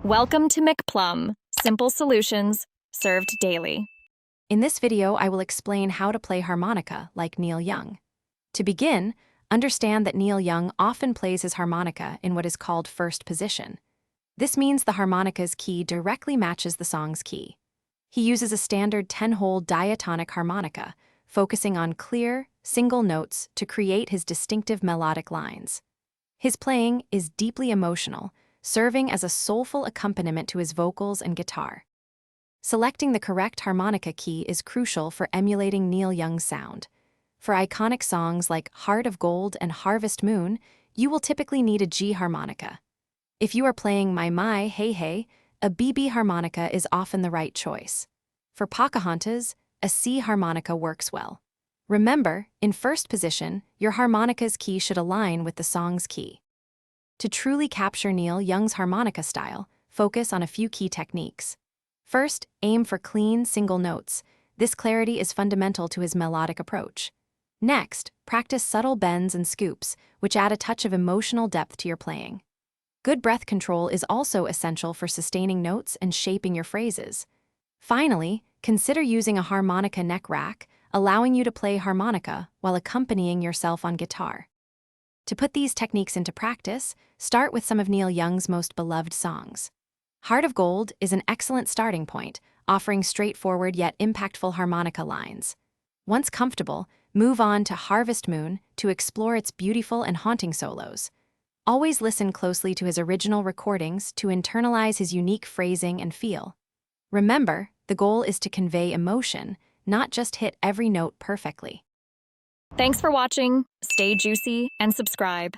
Welcome to McPlum, simple solutions served daily. In this video, I will explain how to play harmonica like Neil Young. To begin, understand that Neil Young often plays his harmonica in what is called first position. This means the harmonica's key directly matches the song's key. He uses a standard 10-hole diatonic harmonica, focusing on clear, single notes to create his distinctive melodic lines. His playing is deeply emotional, serving as a soulful accompaniment to his vocals and guitar. Selecting the correct harmonica key is crucial for emulating Neil Young's sound. For iconic songs like Heart of Gold and Harvest Moon, you will typically need a G harmonica. If you are playing My, Hey Hey, a BB harmonica is often the right choice. For Pocahontas, a C harmonica works well. Remember, in first position, your harmonica's key should align with the song's key. To truly capture Neil Young's harmonica style, focus on a few key techniques. First, aim for clean, single notes. This clarity is fundamental to his melodic approach. Next, practice subtle bends and scoops, which add a touch of emotional depth to your playing. Good breath control is also essential for sustaining notes and shaping your phrases. Finally, consider using a harmonica neck rack, allowing you to play harmonica while accompanying yourself on guitar. To put these techniques into practice, start with some of Neil Young's most beloved songs. Heart of Gold is an excellent starting point, offering straightforward yet impactful harmonica lines. Once comfortable, move on to Harvest Moon to explore its beautiful and haunting solos. Always listen closely to his original recordings to internalize his unique phrasing and feel. Remember, the goal is to convey emotion, not just hit every note perfectly. Thanks for watching. Stay juicy and subscribe.